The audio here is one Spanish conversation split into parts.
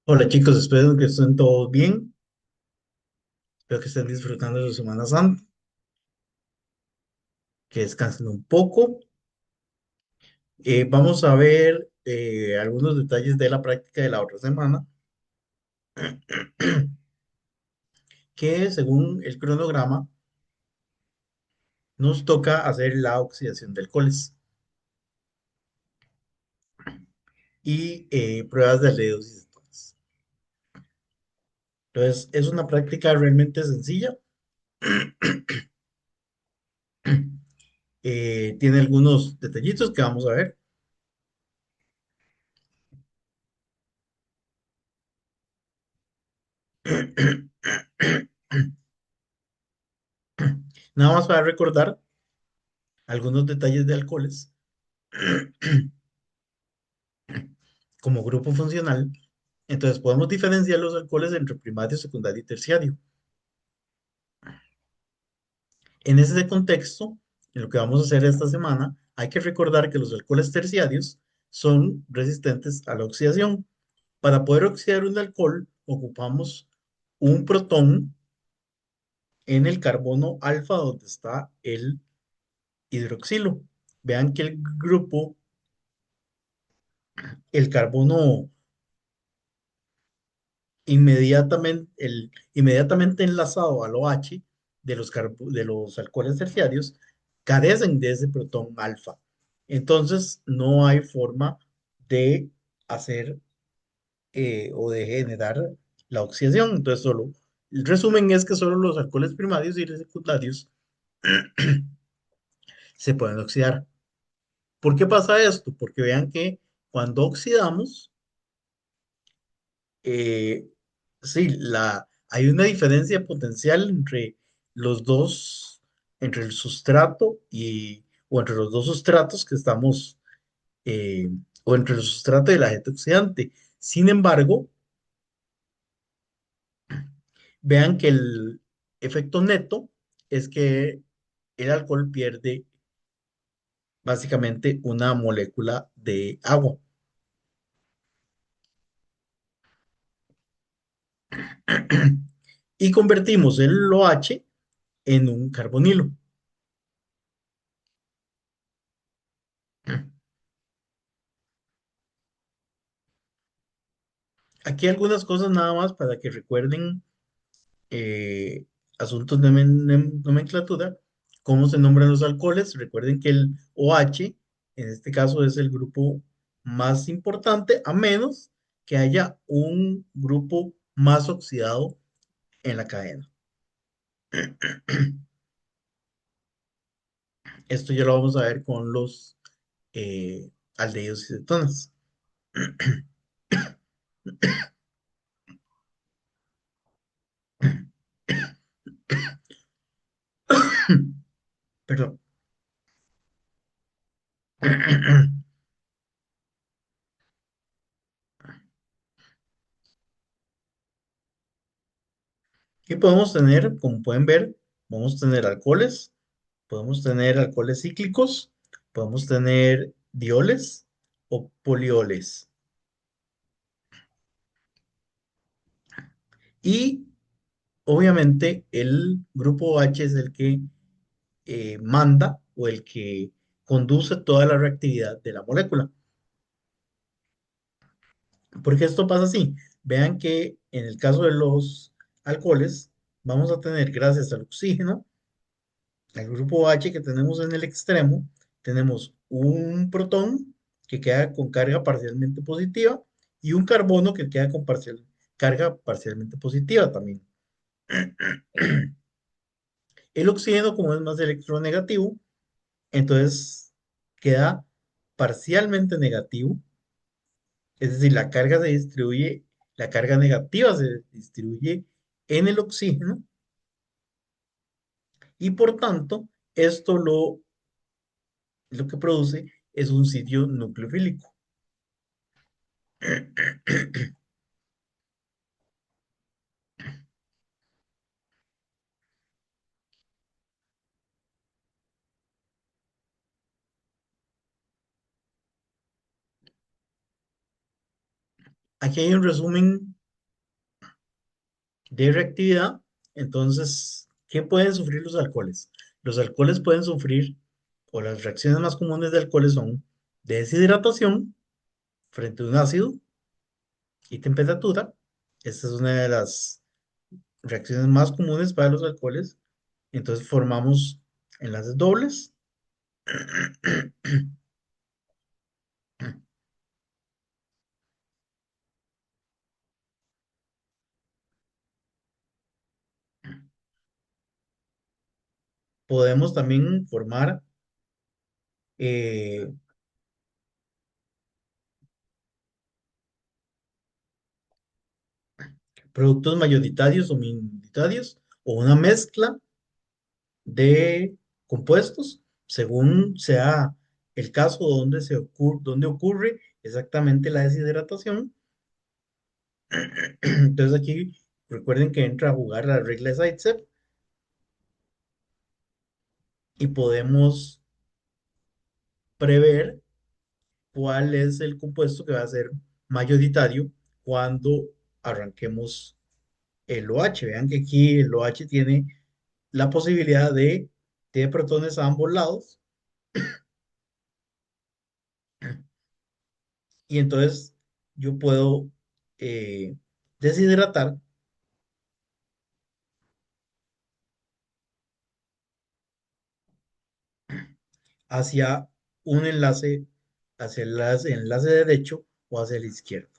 Hola chicos, espero que estén todos bien. Espero que estén disfrutando de su Semana Santa, que descansen un poco. Vamos a ver algunos detalles de la práctica de la otra semana, que según el cronograma nos toca hacer la oxidación de alcoholes y pruebas de aldehídos y cetonas. Entonces, es una práctica realmente sencilla. Tiene algunos detallitos que vamos a ver. Nada más para recordar algunos detalles de alcoholes como grupo funcional. Entonces podemos diferenciar los alcoholes entre primario, secundario y terciario. En ese contexto, en lo que vamos a hacer esta semana, hay que recordar que los alcoholes terciarios son resistentes a la oxidación. Para poder oxidar un alcohol, ocupamos un protón en el carbono alfa donde está el hidroxilo. Vean que el grupo, el carbono inmediatamente enlazado al OH de los alcoholes terciarios carecen de ese protón alfa. Entonces, no hay forma de hacer o de generar la oxidación. Entonces, el resumen es que solo los alcoholes primarios y secundarios se pueden oxidar. ¿Por qué pasa esto? Porque vean que cuando oxidamos, eh, sí, hay una diferencia potencial entre los dos, entre el sustrato o entre los dos sustratos que estamos, eh, o entre el sustrato y el agente oxidante. Sin embargo, vean que el efecto neto es que el alcohol pierde básicamente una molécula de agua y convertimos el OH en un carbonilo. Aquí algunas cosas nada más para que recuerden eh, asuntos de nomenclatura, cómo se nombran los alcoholes. Recuerden que el OH, en este caso, es el grupo más importante, a menos que haya un grupo más oxidado en la cadena. Esto ya lo vamos a ver con los aldehídos y cetonas. Perdón. Y podemos tener, como pueden ver, podemos tener alcoholes, podemos tener alcoholes cíclicos, podemos tener dioles o polioles. Y obviamente el grupo H es el que manda o el que conduce toda la reactividad de la molécula. Porque esto pasa así. Vean que en el caso de los alcoholes, vamos a tener, gracias al oxígeno, al grupo H que tenemos en el extremo, tenemos un protón que queda con carga parcialmente positiva y un carbono que queda con carga parcialmente positiva también. El oxígeno, como es más electronegativo, entonces queda parcialmente negativo, es decir, la carga negativa se distribuye en el oxígeno y por tanto, esto lo que produce es un sitio nucleofílico. Aquí hay un resumen de reactividad. Entonces, ¿qué pueden sufrir los alcoholes? Los alcoholes pueden sufrir, o las reacciones más comunes de alcoholes son deshidratación frente a un ácido y temperatura. Esta es una de las reacciones más comunes para los alcoholes. Entonces formamos enlaces dobles. Podemos también formar eh, productos mayoritarios o minoritarios o una mezcla de compuestos según sea el caso donde ocurre exactamente la deshidratación. Entonces aquí recuerden que entra a jugar la regla de Zaitsev y podemos prever cuál es el compuesto que va a ser mayoritario cuando arranquemos el OH. Vean que aquí el OH tiene la posibilidad de protones a ambos lados y entonces yo puedo eh, deshidratar hacia un enlace, hacia el enlace derecho o hacia el izquierdo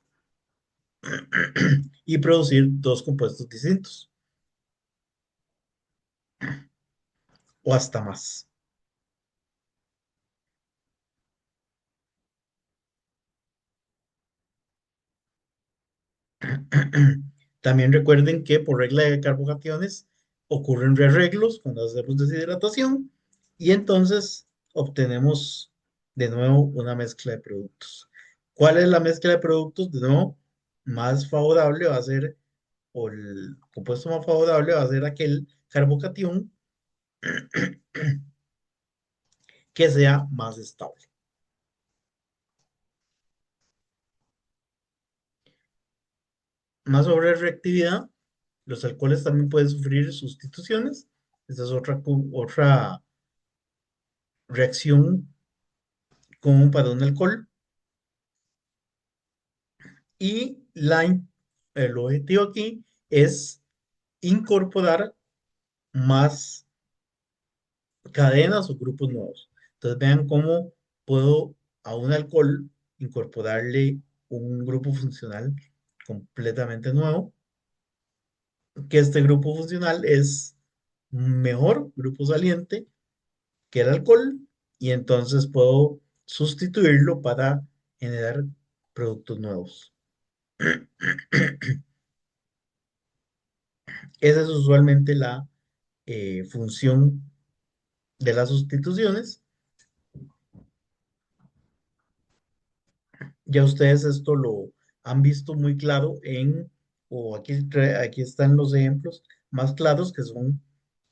y producir dos compuestos distintos o hasta más. También recuerden que por regla de carbocationes ocurren rearreglos cuando hacemos deshidratación y entonces obtenemos de nuevo una mezcla de productos. ¿Cuál es la mezcla de productos? De nuevo, más favorable va a ser, o el compuesto más favorable va a ser aquel carbocatión que sea más estable. Más sobre reactividad, los alcoholes también pueden sufrir sustituciones. Esta es otra reacción común para un alcohol. Y el objetivo aquí es incorporar más cadenas o grupos nuevos. Entonces vean cómo puedo a un alcohol incorporarle un grupo funcional completamente nuevo, que este grupo funcional es mejor grupo saliente que el alcohol y entonces puedo sustituirlo para generar productos nuevos. Esa es usualmente la función de las sustituciones. Ya ustedes esto lo han visto muy claro o aquí están los ejemplos más claros que son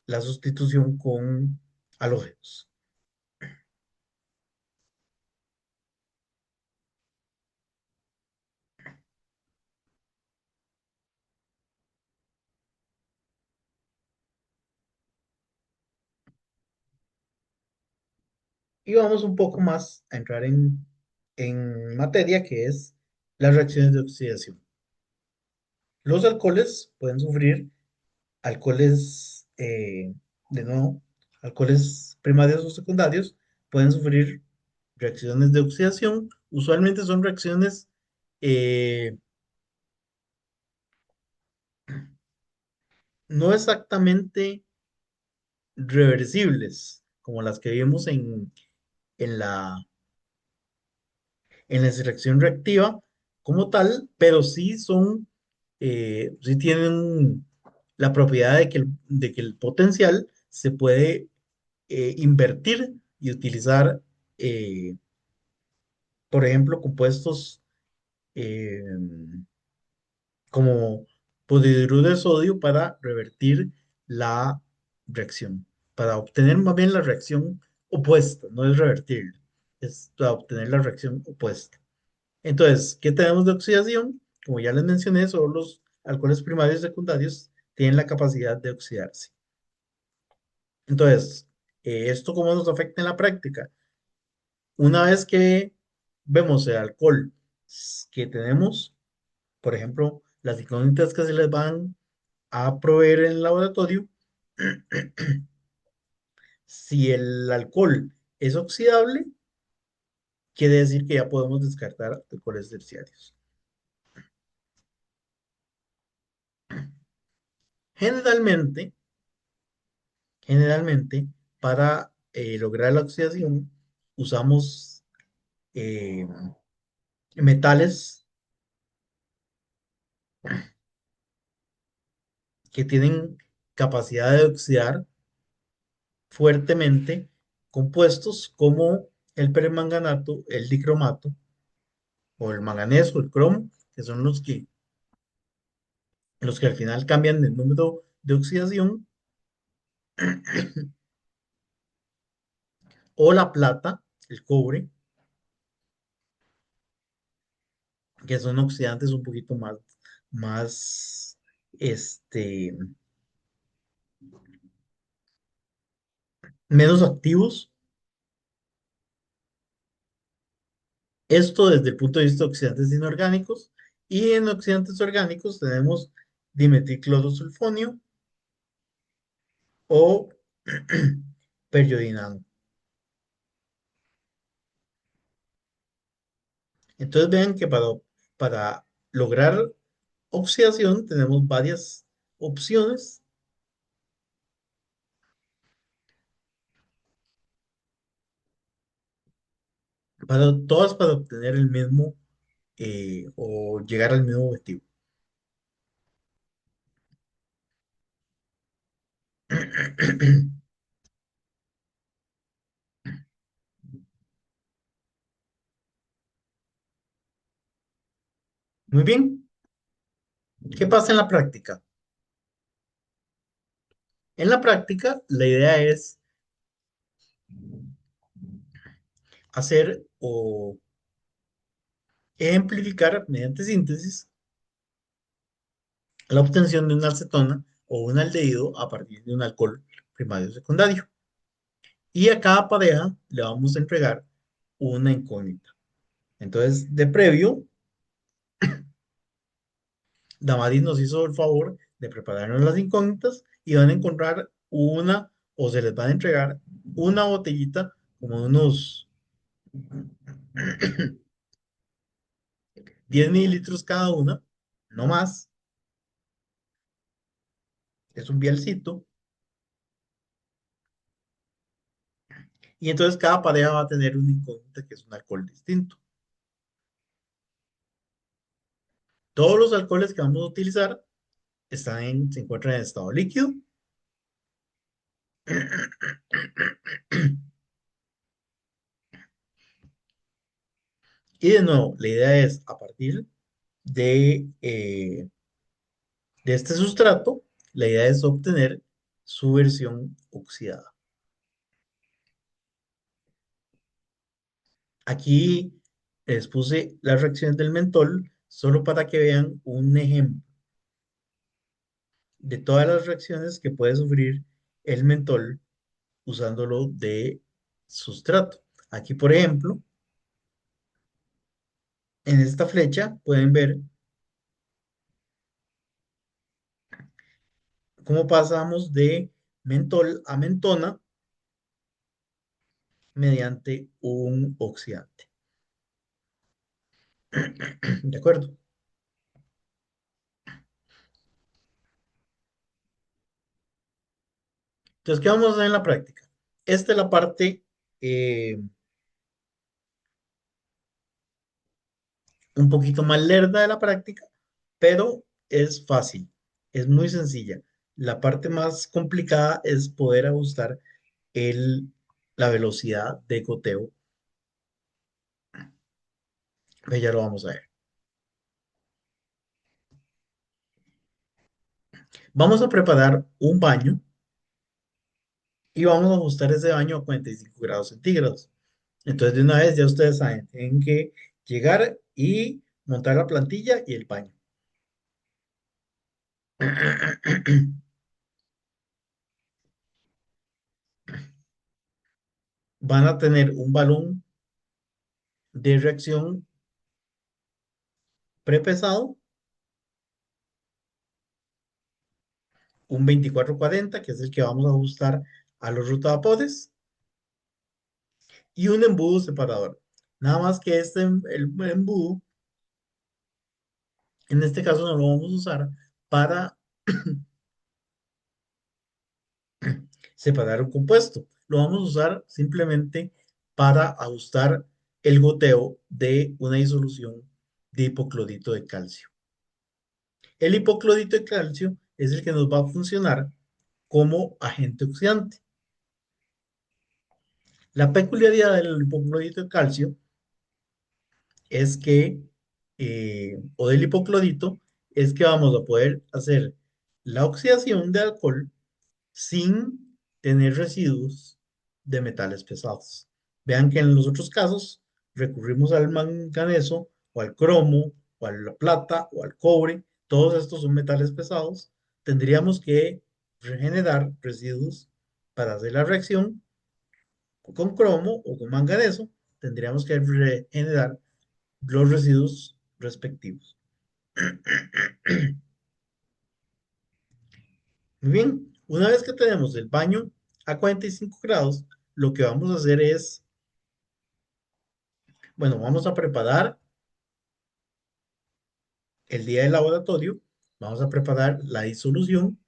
la sustitución con halógenos. Y vamos un poco más a entrar en materia que es las reacciones de oxidación. Los alcoholes pueden sufrir alcoholes, de nuevo, alcoholes primarios o secundarios, pueden sufrir reacciones de oxidación. Usualmente son reacciones eh, no exactamente reversibles, como las que vimos en en la selección reactiva como tal, pero sí tienen la propiedad de que el potencial se puede invertir y utilizar, eh, por ejemplo, compuestos eh, como polihidruro de sodio para revertir la reacción, para obtener más bien la reacción opuesta, no es revertir, es para obtener la reacción opuesta. Entonces, ¿qué tenemos de oxidación? Como ya les mencioné, son los alcoholes primarios y secundarios tienen la capacidad de oxidarse. Entonces, ¿esto cómo nos afecta en la práctica? Una vez que vemos el alcohol que tenemos, por ejemplo, las incógnitas que se les van a proveer en el laboratorio, si el alcohol es oxidable, quiere decir que ya podemos descartar alcoholes terciarios. Generalmente, generalmente, para lograr la oxidación, usamos eh, metales que tienen capacidad de oxidar fuertemente compuestos como el permanganato, el dicromato o el manganeso, el cromo, que son los que al final cambian el número de oxidación, o la plata, el cobre, que son oxidantes un poquito más, este, menos activos. Esto desde el punto de vista de oxidantes inorgánicos. Y en oxidantes orgánicos tenemos dimetilclorosulfonio o periodinano. Entonces vean que para lograr oxidación tenemos varias opciones, todas para obtener el mismo o llegar al mismo objetivo. Muy bien, ¿qué pasa en la práctica? En la práctica, la idea es hacer o ejemplificar mediante síntesis la obtención de una acetona o un aldehído a partir de un alcohol primario o secundario. Y a cada pareja le vamos a entregar una incógnita. Entonces, de previo, Damaris nos hizo el favor de prepararnos las incógnitas y van a encontrar una o se les van a entregar una botellita como de unos 10 mililitros cada una, no más, es un bielcito, y entonces cada pareja va a tener una incógnita que es un alcohol distinto. Todos los alcoholes que vamos a utilizar se encuentran en estado líquido. Y de nuevo, la idea es a partir de este sustrato, la idea es obtener su versión oxidada. Aquí les puse las reacciones del mentol solo para que vean un ejemplo de todas las reacciones que puede sufrir el mentol usándolo de sustrato. Aquí, por ejemplo, en esta flecha pueden ver cómo pasamos de mentol a mentona mediante un oxidante. ¿De acuerdo? Entonces, ¿qué vamos a hacer en la práctica? Esta es la parte eh, un poquito más lerda de la práctica, pero es fácil, es muy sencilla. La parte más complicada es poder ajustar la velocidad de goteo, que ya lo vamos a ver. Vamos a preparar un baño y vamos a ajustar ese baño a 45 grados centígrados. Entonces, de una vez ya ustedes saben, tienen que llegar y montar la plantilla y el baño. Van a tener un balón de reacción prepesado, un 2440, que es el que vamos a ajustar a los rotapodes, y un embudo separador. Nada más que el embudo, en este caso no lo vamos a usar para separar un compuesto. Lo vamos a usar simplemente para ajustar el goteo de una disolución de hipoclorito de calcio. El hipoclorito de calcio es el que nos va a funcionar como agente oxidante. La peculiaridad del hipoclorito de calcio es que, o del hipoclorito, es que vamos a poder hacer la oxidación de alcohol sin tener residuos de metales pesados. Vean que en los otros casos recurrimos al manganeso o al cromo o a la plata o al cobre. Todos estos son metales pesados. Tendríamos que regenerar residuos para hacer la reacción con cromo o con manganeso. Tendríamos que regenerar los residuos respectivos. Muy bien, una vez que tenemos el baño a 45 grados, lo que vamos a hacer es, bueno, vamos a preparar el día del laboratorio, vamos a preparar la disolución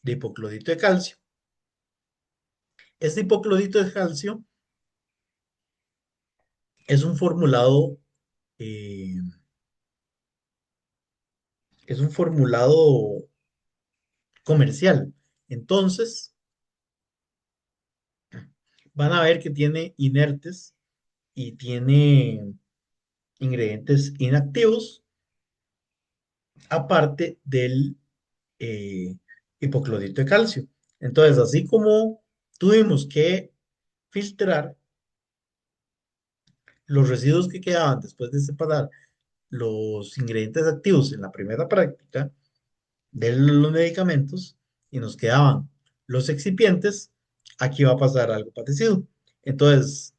de hipoclorito de calcio. Este hipoclorito de calcio es un formulado, eh, es un formulado comercial. Entonces, van a ver que tiene inertes y tiene ingredientes inactivos, aparte del eh, hipoclorito de calcio. Entonces, así como tuvimos que filtrar los residuos que quedaban después de separar los ingredientes activos en la primera práctica de los medicamentos y nos quedaban los excipientes, aquí va a pasar algo parecido. Entonces,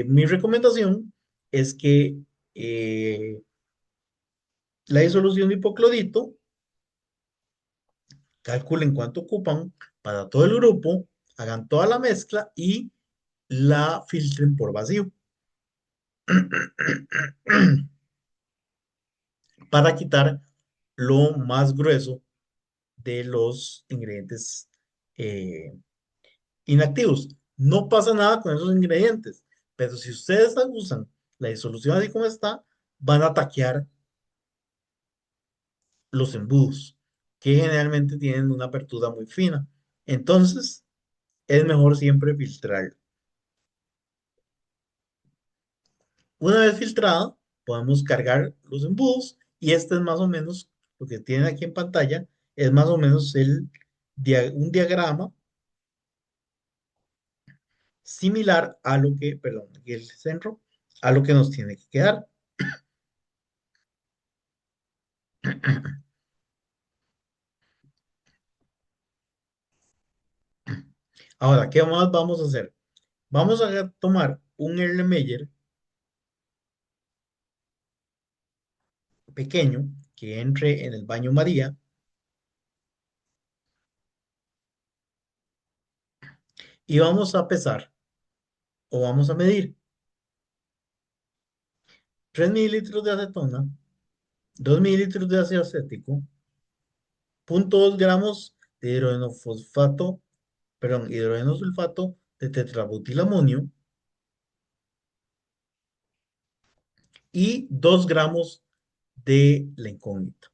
mi recomendación es que la disolución de hipoclorito calculen cuánto ocupan para todo el grupo, hagan toda la mezcla y la filtren por vacío para quitar lo más grueso de los ingredientes eh, inactivos. No pasa nada con esos ingredientes, pero si ustedes usan la disolución así como está, van a taquear los embudos, que generalmente tienen una apertura muy fina. Entonces, es mejor siempre filtrar. Una vez filtrado, podemos cargar los embudos y este es más o menos lo que tienen aquí en pantalla, es más o menos un diagrama similar a lo que, perdón, aquí el centro, a lo que nos tiene que quedar. Ahora, ¿qué más vamos a hacer? Vamos a tomar un Erlenmeyer pequeño que entre en el baño María y vamos a pesar o vamos a medir 3 mililitros de acetona, 2 mililitros de ácido acético, 0,2 gramos de hidrógeno sulfato de tetrabutilamonio y 2 gramos de la incógnita.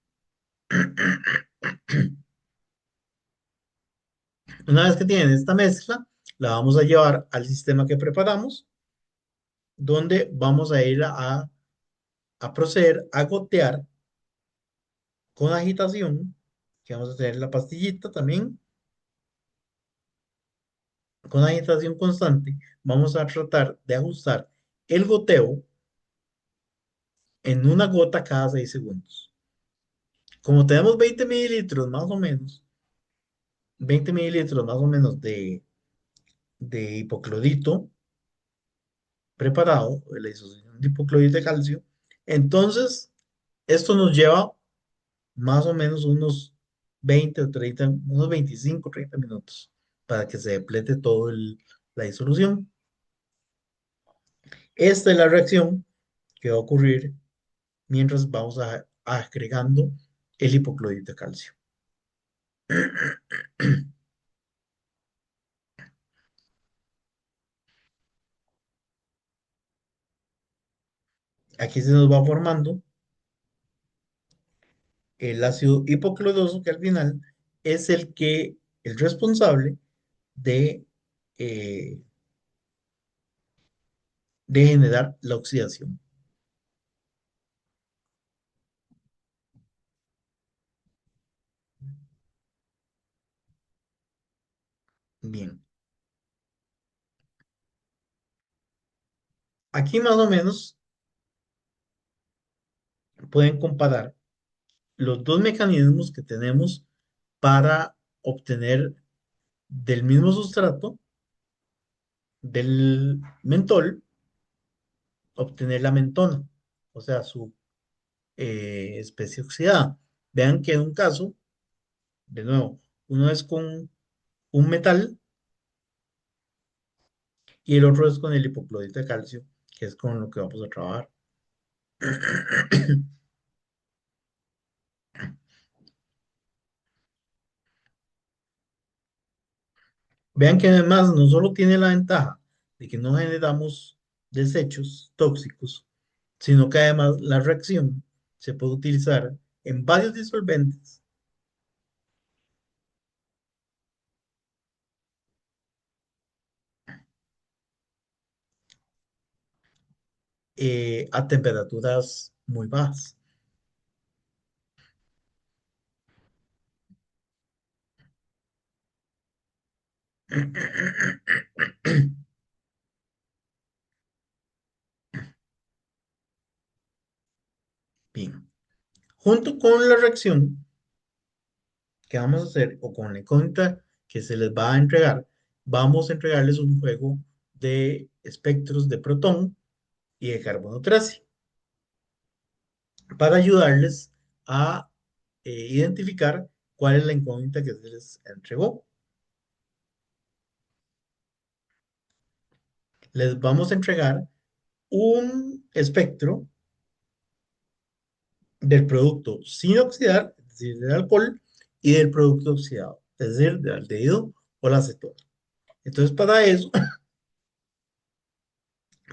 Una vez que tienen esta mezcla, la vamos a llevar al sistema que preparamos, donde vamos a ir a proceder a gotear con agitación, que vamos a tener la pastillita también, con agitación constante, vamos a tratar de ajustar el goteo en una gota cada 6 segundos. Como tenemos 20 mililitros más o menos, 20 mililitros más o menos de hipoclorito preparado, de la disociación de hipoclorito de calcio, entonces esto nos lleva más o menos unos 20 o 30, unos 25 o 30 minutos para que se deplete todo la disolución. Esta es la reacción que va a ocurrir mientras vamos agregando el hipoclorito de calcio. Aquí se nos va formando el ácido hipocloroso que al final es el responsable de, eh, de generar la oxidación. Bien, aquí más o menos pueden comparar los dos mecanismos que tenemos para obtener del mismo sustrato, del mentol, obtener la mentona, o sea, su especie oxidada. Vean que en un caso, de nuevo, uno es con un metal y el otro es con el hipoclorito de calcio, que es con lo que vamos a trabajar. Vean que además no solo tiene la ventaja de que no generamos desechos tóxicos, sino que además la reacción se puede utilizar en varios disolventes a temperaturas muy bajas. Bien, junto con la reacción que vamos a hacer o con la incógnita que se les va a entregar, vamos a entregarles un juego de espectros de protón y de carbono 13 para ayudarles a identificar cuál es la incógnita que se les entregó. Les vamos a entregar un espectro del producto sin oxidar, es decir, del alcohol, y del producto oxidado, es decir, del aldehído o la acetona. Entonces, para eso,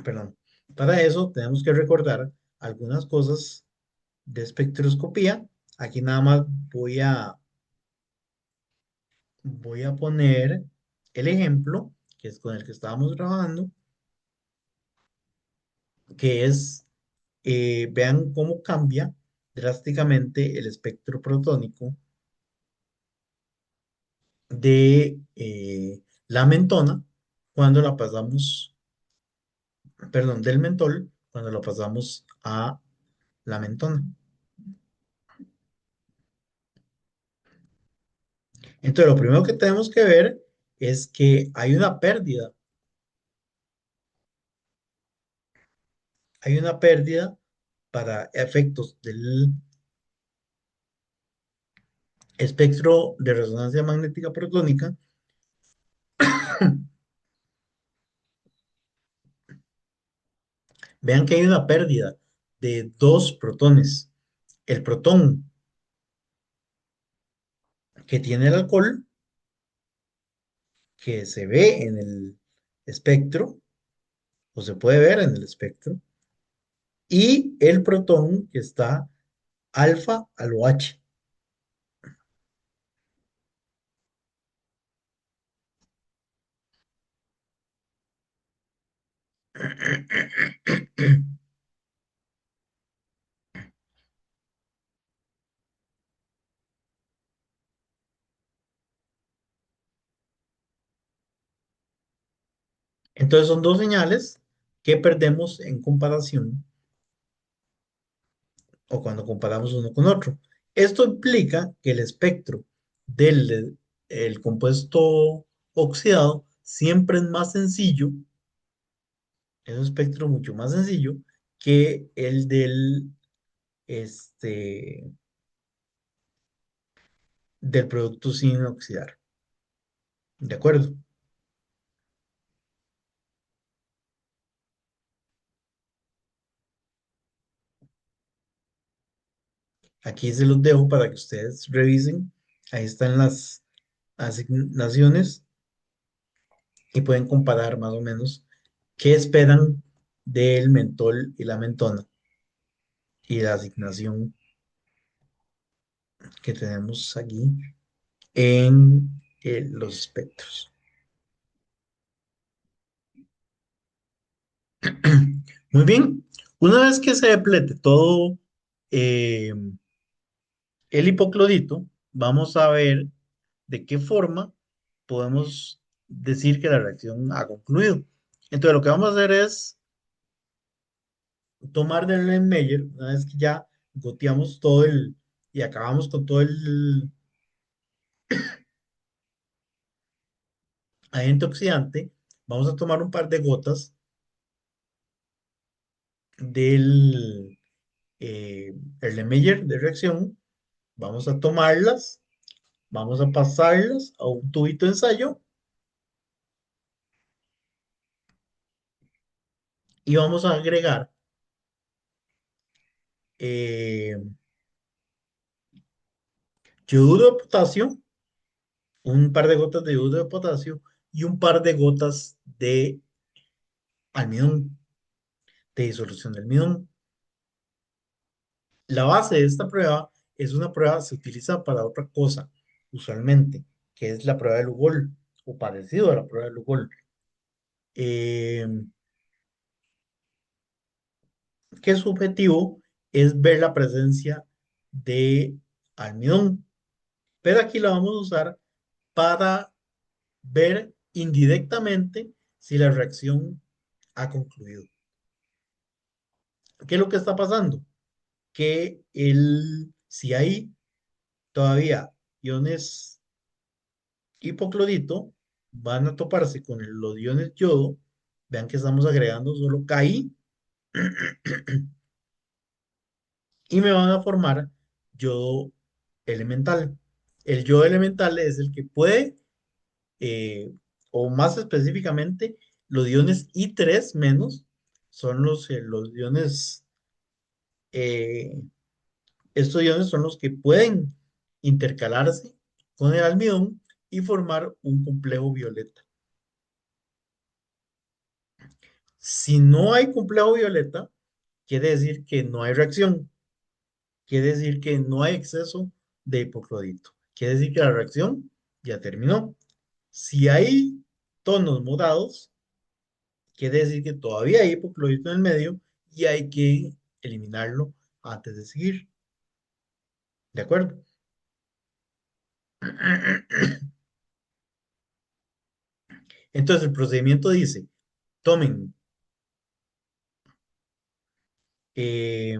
perdón, para eso tenemos que recordar algunas cosas de espectroscopía. Aquí nada más voy a poner el ejemplo, que es con el que estábamos trabajando, que es, vean cómo cambia drásticamente el espectro protónico de la mentona cuando la pasamos, perdón, del mentol cuando lo pasamos a la mentona. Entonces, lo primero que tenemos que ver es que hay una pérdida para efectos del espectro de resonancia magnética protónica. Vean que hay una pérdida de dos protones. El protón que tiene el alcohol, que se ve en el espectro, o se puede ver en el espectro, y el protón que está alfa al OH. Entonces son dos señales que perdemos en comparación o cuando comparamos uno con otro. Esto implica que el espectro del el compuesto oxidado siempre es más sencillo, es un espectro mucho más sencillo que el este, del producto sin oxidar. ¿De acuerdo? Aquí se los dejo para que ustedes revisen. Ahí están las asignaciones y pueden comparar más o menos qué esperan del mentol y la mentona y la asignación que tenemos aquí en los espectros. Muy bien, una vez que se deplete todo eh, el hipoclorito, vamos a ver de qué forma podemos decir que la reacción ha concluido. Entonces, lo que vamos a hacer es tomar del Erlenmeyer, una vez que ya goteamos todo y acabamos con todo el agente oxidante, vamos a tomar un par de gotas del Erlenmeyer de reacción, vamos a tomarlas, vamos a pasarlas a un tubito de ensayo y vamos a agregar eh, yoduro de potasio, un par de gotas de yoduro de potasio y un par de gotas de almidón, de disolución de almidón. La base de esta prueba es una prueba, se utiliza para otra cosa, usualmente, que es la prueba de Lugol, o parecido a la prueba de Lugol, eh, que su objetivo es ver la presencia de almidón. Pero aquí la vamos a usar para ver indirectamente si la reacción ha concluido. ¿Qué es lo que está pasando? Que si hay todavía iones hipoclorito, van a toparse con los iones yodo. Vean que estamos agregando solo Ki y me van a formar yodo elemental. El yodo elemental es el que puede, eh, o más específicamente, los iones I3 menos son los iones, eh, estos iones son los que pueden intercalarse con el almidón y formar un complejo violeta. Si no hay complejo violeta, quiere decir que no hay reacción, quiere decir que no hay exceso de hipoclorito, quiere decir que la reacción ya terminó. Si hay tonos morados, quiere decir que todavía hay hipoclorito en el medio y hay que eliminarlo antes de seguir. ¿De acuerdo? Entonces el procedimiento dice, tomen, eh,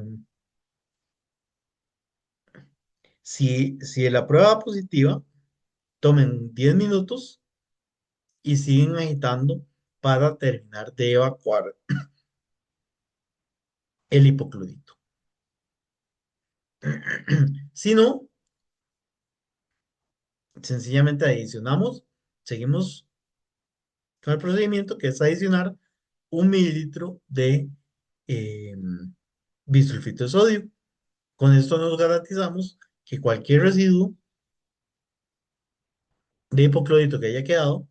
si la prueba positiva, tomen 10 minutos y siguen agitando para terminar de evacuar el hipoclorito. Si no, sencillamente adicionamos, seguimos con el procedimiento que es adicionar 1 mililitro de eh, bisulfito de sodio. Con esto nos garantizamos que cualquier residuo de hipoclorito que haya quedado,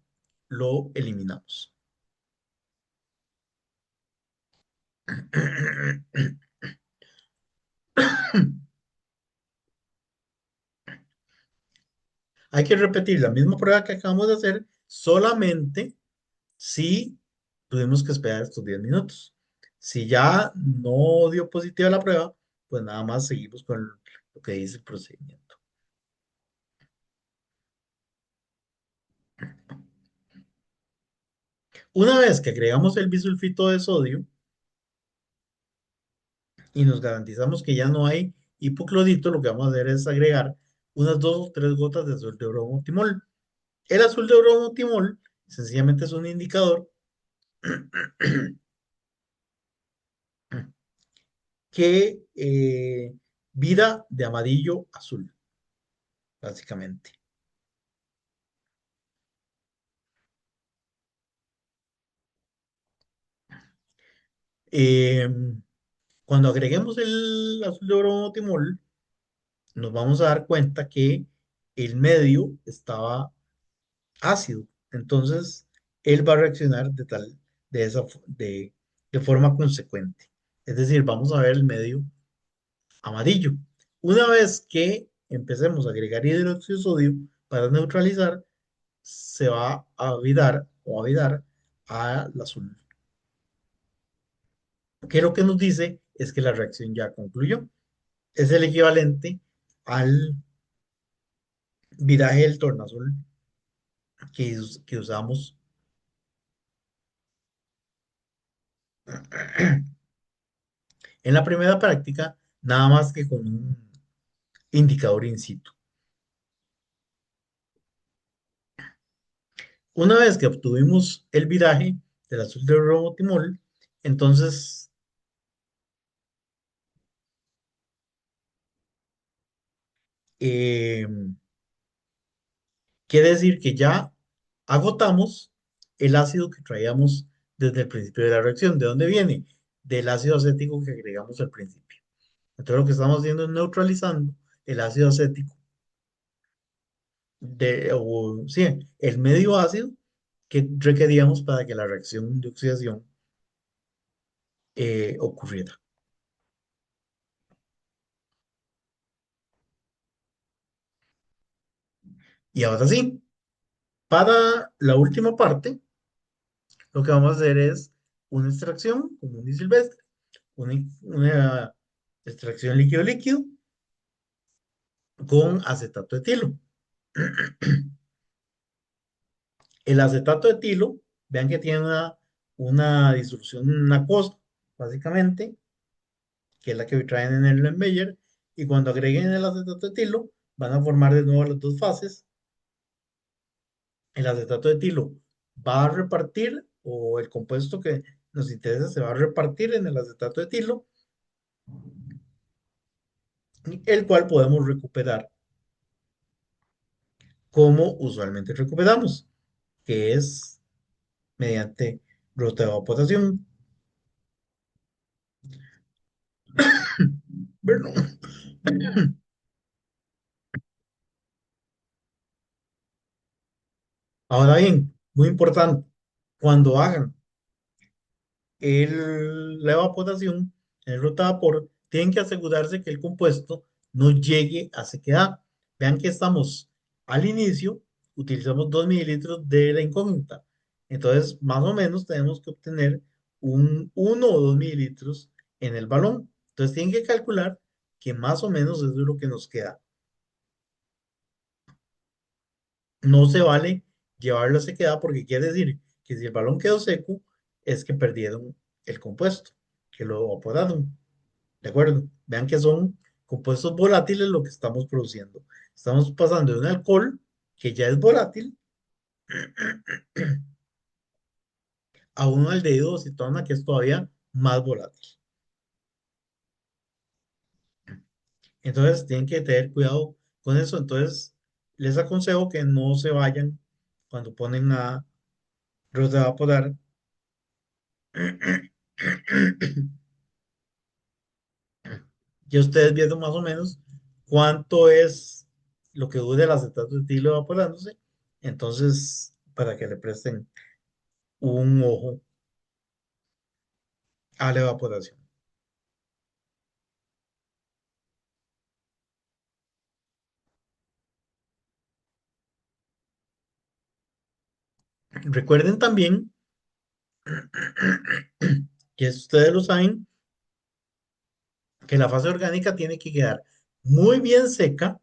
lo eliminamos. Hay que repetir la misma prueba que acabamos de hacer, solamente si tuvimos que esperar estos 10 minutos. Si ya no dio positiva la prueba, pues nada más seguimos con lo que dice el procedimiento. Una vez que agregamos el bisulfito de sodio y nos garantizamos que ya no hay hipoclorito, lo que vamos a hacer es agregar unas 2 o 3 gotas de azul de bromotimol. El azul de bromotimol sencillamente es un indicador que vira de amarillo a azul, básicamente. Eh, Cuando agreguemos el azul de bromotimol, nos vamos a dar cuenta que el medio estaba ácido. Entonces, él va a reaccionar de esa, de forma consecuente. Es decir, vamos a ver el medio amarillo. Una vez que empecemos a agregar hidróxido de sodio para neutralizar, se va a virar o a virar al azul. Que lo que nos dice es que la reacción ya concluyó. Es el equivalente al viraje del tornasol que usamos en la primera práctica, nada más que con un indicador in situ. Una vez que obtuvimos el viraje del azul de robotimol, entonces eh, quiere decir que ya agotamos el ácido que traíamos desde el principio de la reacción. ¿De dónde viene? Del ácido acético que agregamos al principio. Entonces lo que estamos haciendo es neutralizando el ácido acético sí, el medio ácido que requeríamos para que la reacción de oxidación ocurriera. Y ahora sí, para la última parte, lo que vamos a hacer es una extracción común y silvestre, una extracción líquido-líquido con acetato de etilo. El acetato de etilo, vean que tiene una disolución acuosa, básicamente, que es la que traen en el Lembeyer, y cuando agreguen el acetato de etilo, van a formar de nuevo las dos fases. El acetato de etilo va a repartir, o el compuesto que nos interesa se va a repartir en el acetato de etilo, el cual podemos recuperar como usualmente recuperamos, que es mediante rotaevaporación. Perdón. Ahora bien, muy importante, cuando hagan la evaporación en el rotavapor, tienen que asegurarse que el compuesto no llegue a sequedad. Vean que estamos al inicio, utilizamos 2 mililitros de la incógnita. Entonces, más o menos tenemos que obtener un 1 o 2 mililitros en el balón. Entonces, tienen que calcular que más o menos eso es lo que nos queda. No se vale llevarlo a sequedad porque quiere decir que si el balón quedó seco, es que perdieron el compuesto, que lo evaporaron. ¿De acuerdo? Vean que son compuestos volátiles lo que estamos produciendo. Estamos pasando de un alcohol que ya es volátil a un aldehído o cetona que es todavía más volátil. Entonces tienen que tener cuidado con eso. Entonces les aconsejo que no se vayan cuando ponen a evaporar. Ya ustedes vieron más o menos cuánto es lo que dura el acetato de etilo evaporándose. Entonces, para que le presten un ojo a la evaporación. Recuerden también que ustedes lo saben, que la fase orgánica tiene que quedar muy bien seca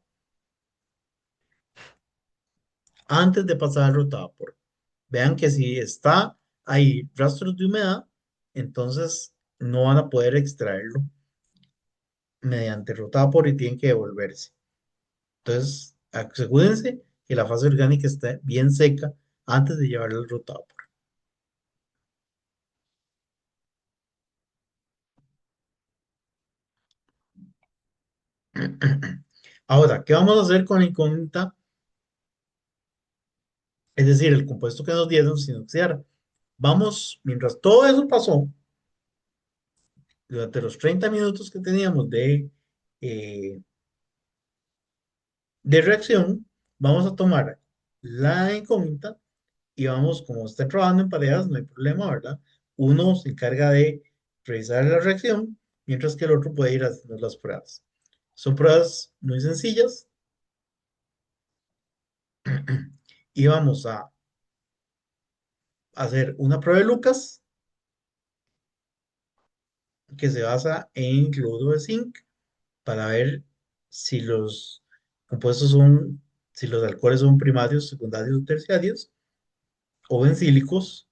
antes de pasar al rotavapor. Vean que si está ahí rastros de humedad, entonces no van a poder extraerlo. mediante rotapor y tienen que devolverse. Entonces, asegúrense que la fase orgánica esté bien seca antes de llevarla al rotapor. Ahora, ¿qué vamos a hacer con la incógnita? Es decir, el compuesto que nos dieron sin oxidar. Vamos, mientras todo eso pasó, durante los 30 minutos que teníamos eh, de reacción, vamos a tomar la incógnita y vamos, como están trabajando en parejas, no hay problema, ¿verdad? Uno se encarga de revisar la reacción, mientras que el otro puede ir haciendo las pruebas. Son pruebas muy sencillas y vamos a hacer una prueba de Lucas que se basa en cloruro de zinc para ver si los compuestos son, si los alcoholes son primarios, secundarios o terciarios o bencílicos.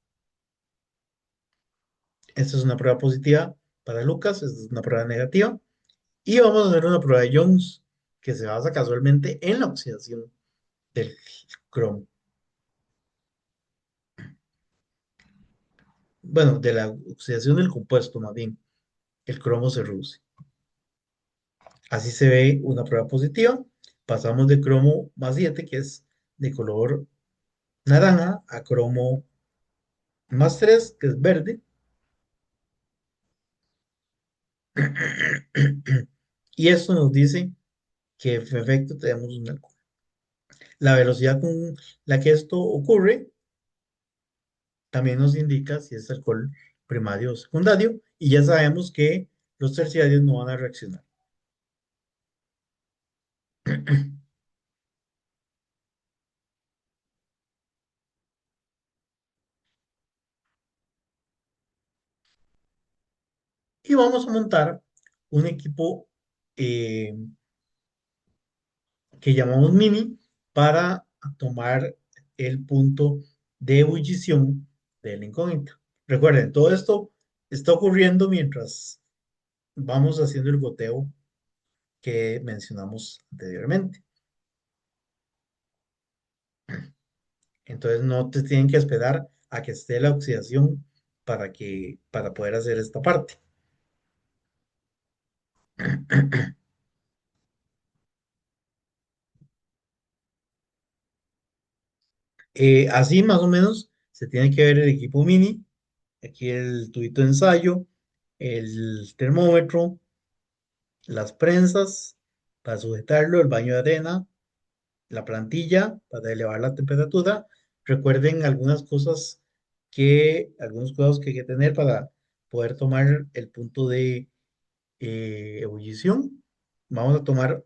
Esta es una prueba positiva para Lucas, esta es una prueba negativa. Y vamos a hacer una prueba de Jones que se basa casualmente en la oxidación del cromo. Bueno, de la oxidación del compuesto, más bien, el cromo se reduce. Así se ve una prueba positiva. Pasamos de cromo más 7, que es de color naranja, a cromo más 3, que es verde. Y esto nos dice que en efecto tenemos un alcohol. La velocidad con la que esto ocurre también nos indica si es alcohol primario o secundario, y ya sabemos que los terciarios no van a reaccionar. Y vamos a montar un equipo eh, que llamamos mini para tomar el punto de ebullición de la incógnita. Recuerden, todo esto está ocurriendo mientras vamos haciendo el goteo que mencionamos anteriormente. Entonces no te tienen que esperar a que esté la oxidación para poder hacer esta parte. Así más o menos se tiene que ver el equipo mini. Aquí el tubito de ensayo, el termómetro, las prensas para sujetarlo, el baño de arena, la plantilla para elevar la temperatura. Recuerden algunos cuidados que hay que tener para poder tomar el punto de ebullición. Vamos a tomar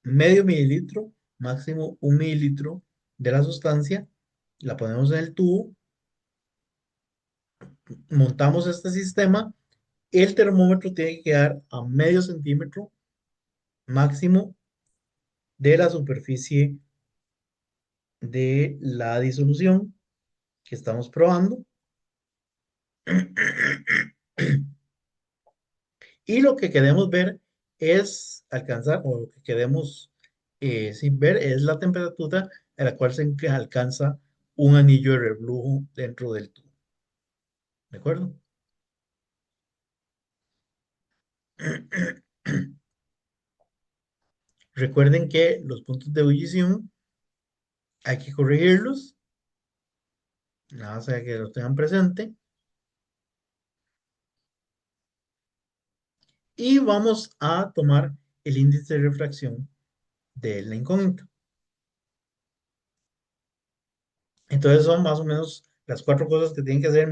medio mililitro, máximo 1 mililitro de la sustancia, la ponemos en el tubo, montamos este sistema, el termómetro tiene que quedar a medio centímetro máximo de la superficie de la disolución que estamos probando. Y lo que queremos ver es alcanzar, o lo que queremos sin ver es la temperatura a la cual se alcanza un anillo de reflujo dentro del tubo. ¿De acuerdo? Recuerden que los puntos de ebullición hay que corregirlos, nada más hay que los tengan presente. Y vamos a tomar el índice de refracción de la incógnita. Entonces son más o menos las cuatro cosas que tienen que hacer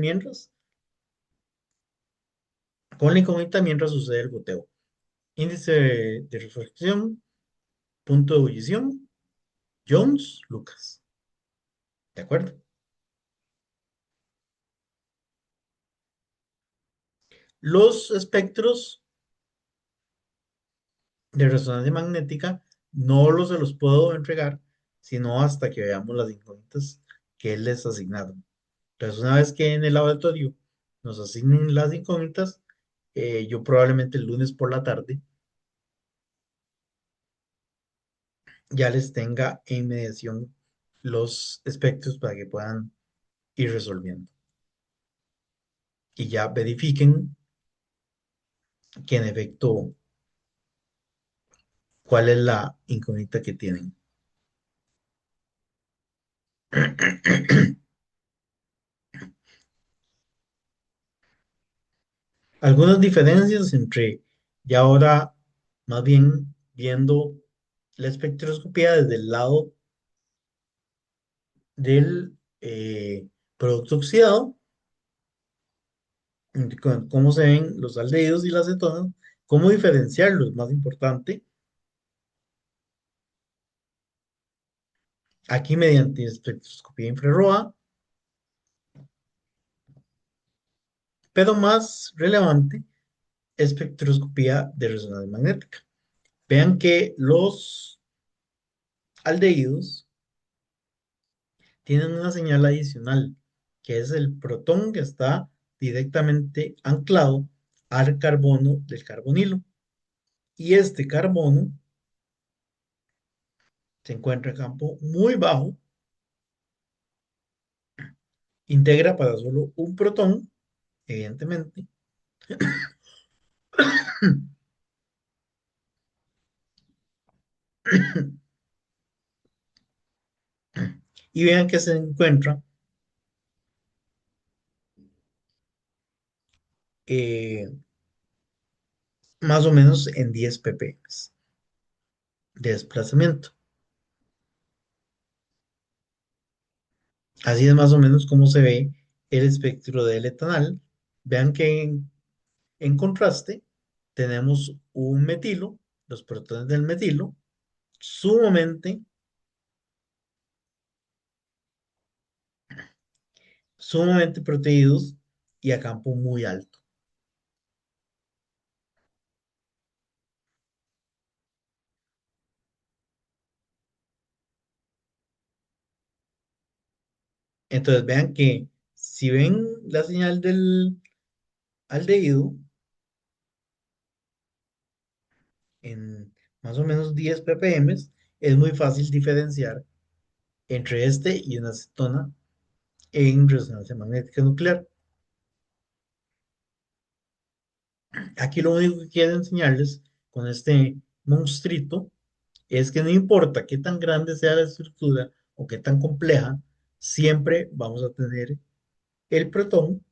con la incógnita mientras sucede el goteo. Índice de refracción, punto de ebullición, Jones, Lucas. ¿De acuerdo? Los espectros de resonancia magnética no se los puedo entregar, sino hasta que veamos las incógnitas que les asignaron. Entonces, una vez que en el laboratorio nos asignen las incógnitas, yo probablemente el lunes por la tarde ya les tenga en mediación los espectros para que puedan ir resolviendo. Y ya verifiquen que en efecto cuál es la incógnita que tienen. Algunas diferencias entre ya ahora más bien viendo la espectroscopía desde el lado del producto oxidado, cómo se ven los aldehídos y las cetonas, cómo diferenciarlos, más importante, aquí mediante espectroscopía infrarroja, pero más relevante, espectroscopía de resonancia magnética. Vean que los aldehídos tienen una señal adicional, que es el protón que está directamente anclado al carbono del carbonilo. Y este carbono se encuentra en campo muy bajo, integra para solo un protón, evidentemente, y vean que se encuentra eh, más o menos en 10 ppm de desplazamiento. Así es más o menos como se ve el espectro del etanal. Vean que en contraste tenemos un metilo, los protones del metilo, sumamente, sumamente protegidos y a campo muy alto. Entonces vean que si ven la señal del aldehído en más o menos 10 ppm, es muy fácil diferenciar entre este y una acetona en resonancia magnética nuclear. Aquí lo único que quiero enseñarles con este monstruito es que no importa qué tan grande sea la estructura o qué tan compleja, siempre vamos a tener el protón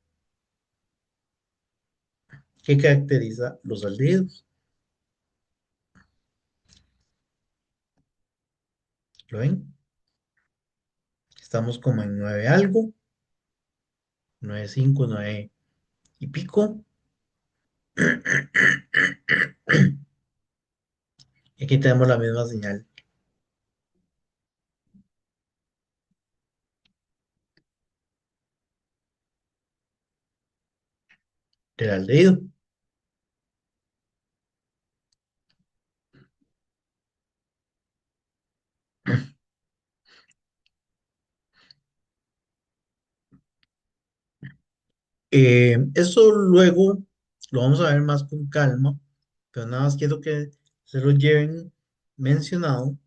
que caracteriza los aldehídos. ¿Lo ven? Estamos como en 9 algo, 9,5, 9 y pico. Y aquí tenemos la misma señal del aldehído. Eso luego lo vamos a ver más con calma, pero nada más quiero que se lo lleven mencionado.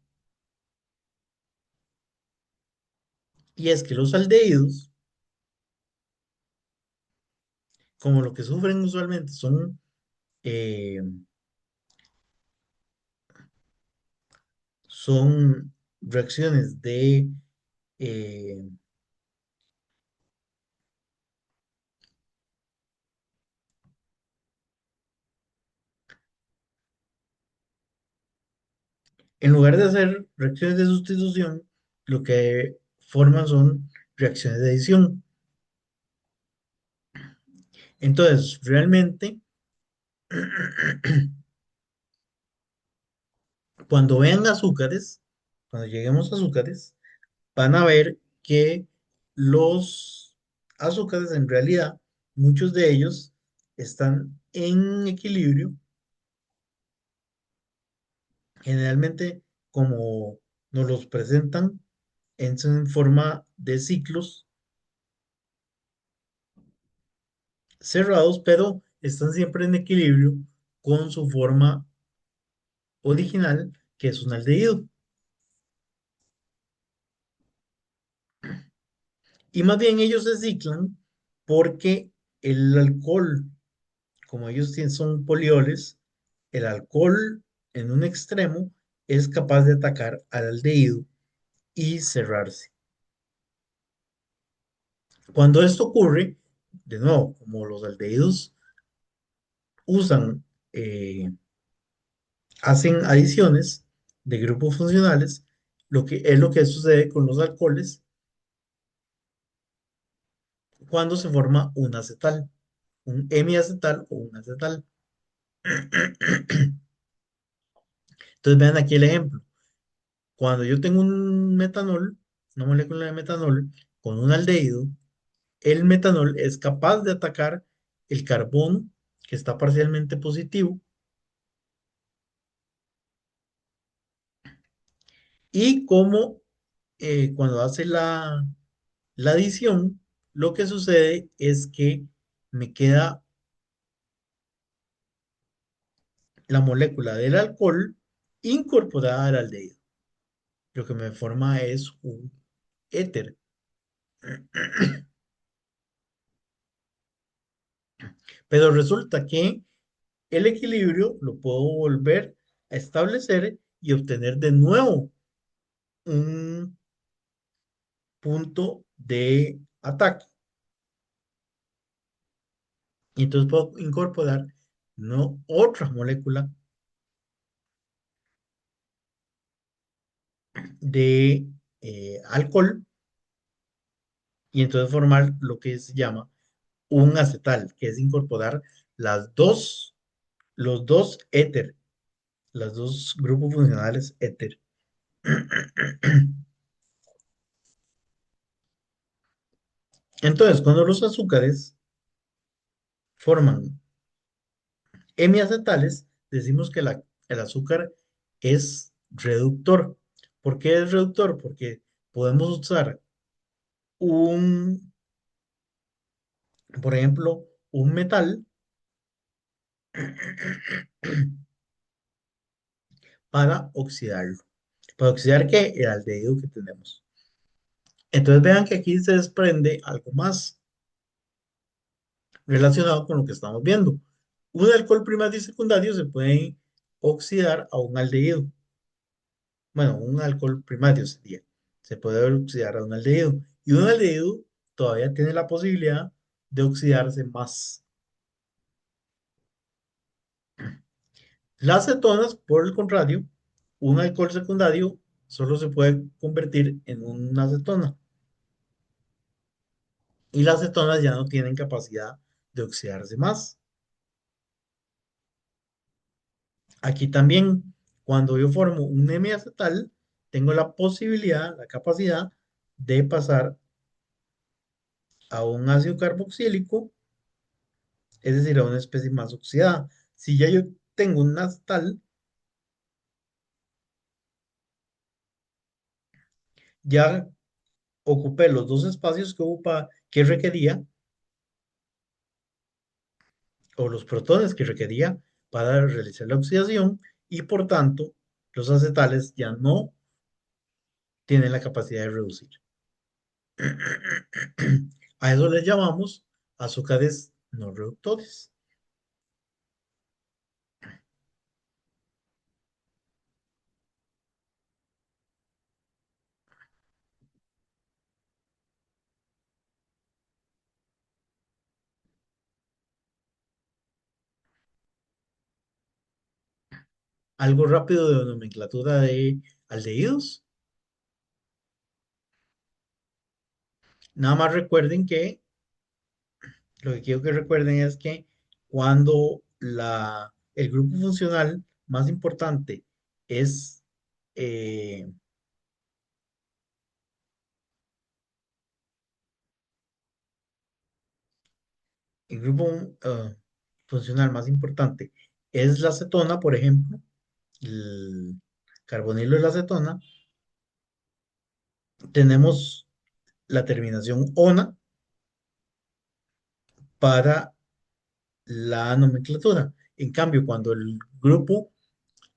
Y es que los aldehídos, como lo que sufren usualmente eh, son reacciones eh, en lugar de hacer reacciones de sustitución, lo que forman son reacciones de adición. Entonces, realmente, cuando vean azúcares, cuando lleguemos a azúcares, van a ver que los azúcares en realidad, muchos de ellos están en equilibrio, generalmente como nos los presentan en forma de ciclos cerrados, pero están siempre en equilibrio con su forma original, que es un aldehído. Y más bien ellos se ciclan porque el alcohol, como ellos son polioles, el alcohol en un extremo es capaz de atacar al aldehído y cerrarse. Cuando esto ocurre, de nuevo, como los aldehídos usan, hacen adiciones de grupos funcionales, lo que sucede con los alcoholes cuando se forma un acetal, un hemiacetal o un acetal. Entonces vean aquí el ejemplo. Cuando yo tengo un metanol, una molécula de metanol con un aldehído, el metanol es capaz de atacar el carbono que está parcialmente positivo y como cuando hace la adición, lo que sucede es que me queda la molécula del alcohol incorporada al aldehído. Lo que me forma es un éter. Pero resulta que el equilibrio lo puedo volver a establecer y obtener de nuevo un punto de ataque. Y entonces puedo incorporar no otra molécula de alcohol y entonces formar lo que se llama un acetal, que es incorporar las dos, los dos éter, los dos grupos funcionales éter. Entonces, cuando los azúcares forman hemiacetales, decimos que el azúcar es reductor. ¿Por qué es reductor? Porque podemos usar un, por ejemplo, un metal para oxidarlo. ¿Para oxidar qué? El aldehído que tenemos. Entonces vean que aquí se desprende algo más relacionado con lo que estamos viendo. Un alcohol primario y secundario se puede oxidar a un aldehído. Bueno, un alcohol primario sería. Se puede oxidar a un aldehído. Y un aldehído todavía tiene la posibilidad de oxidarse más. Las cetonas, por el contrario, un alcohol secundario solo se puede convertir en una acetona. Y las cetonas ya no tienen capacidad de oxidarse más. Aquí también, cuando yo formo un hemiacetal, tengo la posibilidad, la capacidad de pasar a un ácido carboxílico, es decir, a una especie más oxidada. Si ya yo tengo un acetal, ya ocupé los dos espacios que requería, o los protones que requería para realizar la oxidación, y por tanto, los acetales ya no tienen la capacidad de reducir. A eso le llamamos azúcares no reductores. Algo rápido de nomenclatura de aldehídos. Nada más recuerden que, lo que quiero que recuerden es que cuando el grupo funcional más importante es eh, el grupo funcional más importante es la acetona, por ejemplo, el carbonilo de la acetona, tenemos la terminación ona para la nomenclatura. En cambio, cuando el grupo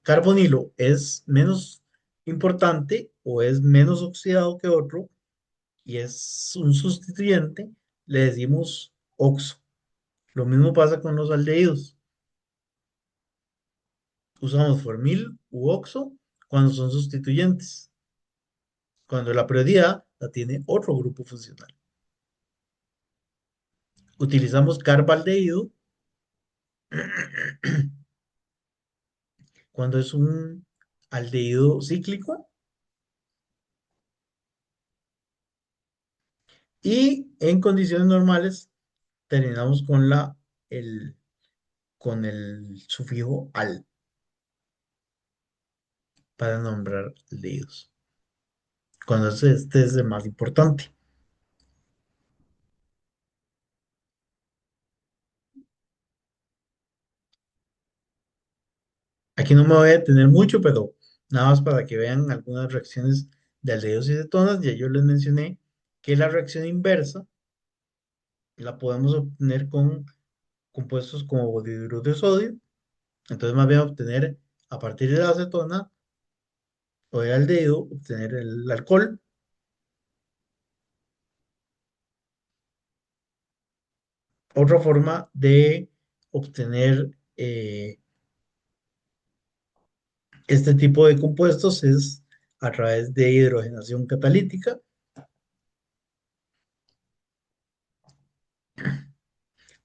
carbonilo es menos importante o es menos oxidado que otro y es un sustituyente, le decimos oxo. Lo mismo pasa con los aldehídos. Usamos formil u oxo cuando son sustituyentes. Cuando la prioridad la tiene otro grupo funcional. Utilizamos carbaldehído cuando es un aldehído cíclico y en condiciones normales terminamos con el, con el sufijo al para nombrar aldehídos. Cuando este es el más importante. Aquí no me voy a detener mucho, pero nada más para que vean algunas reacciones de aldehídos y cetonas. Ya yo les mencioné que la reacción inversa la podemos obtener con compuestos como bodihidruro de sodio. Entonces, más bien obtener a partir de la acetona o del aldehído, obtener el alcohol. Otra forma de obtener este tipo de compuestos es a través de hidrogenación catalítica.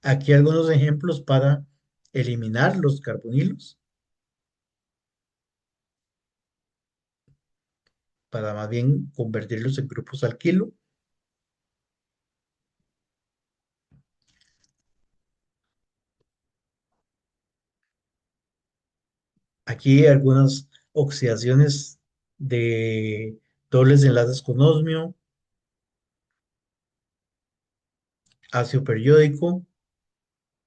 Aquí algunos ejemplos para eliminar los carbonilos, para más bien convertirlos en grupos alquilo. Aquí algunas oxidaciones de dobles enlaces con osmio, ácido periódico,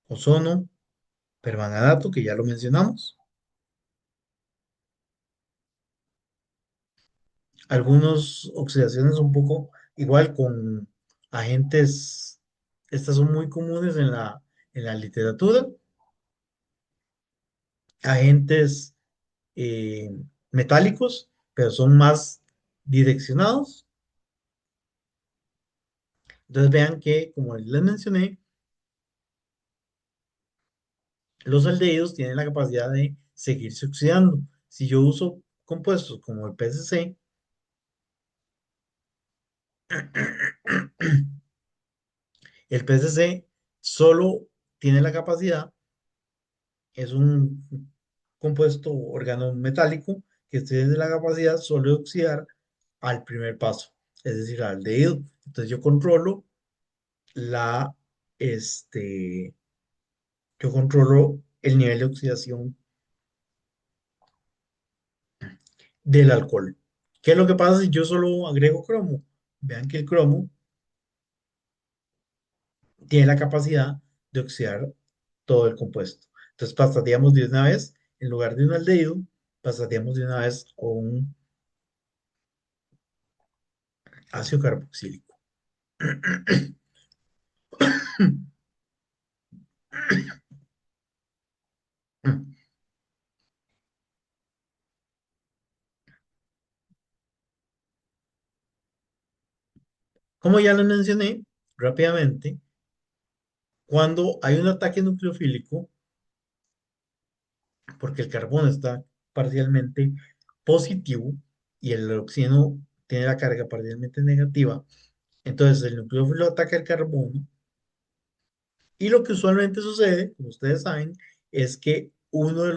ozono, permanganato, que ya lo mencionamos. Algunas oxidaciones un poco igual con agentes, estas son muy comunes en la literatura, agentes eh, metálicos, pero son más direccionados. Entonces vean que, como les mencioné, los aldehídos tienen la capacidad de seguirse oxidando. Si yo uso compuestos como el PCC, el PCC solo tiene la capacidad, es un compuesto organometálico que tiene la capacidad solo de oxidar al primer paso, es decir, al aldehído. Entonces la, este, yo controlo el nivel de oxidación del alcohol. ¿Qué es lo que pasa si yo solo agrego cromo? Vean que el cromo tiene la capacidad de oxidar todo el compuesto. Entonces pasaríamos de una vez, en lugar de un aldehído, pasaríamos de una vez a un ácido carboxílico. Como ya lo mencioné rápidamente, cuando hay un ataque nucleofílico, porque el carbono está parcialmente positivo y el oxígeno tiene la carga parcialmente negativa, entonces el nucleófilo ataca el carbono y lo que usualmente sucede, como ustedes saben, es que uno de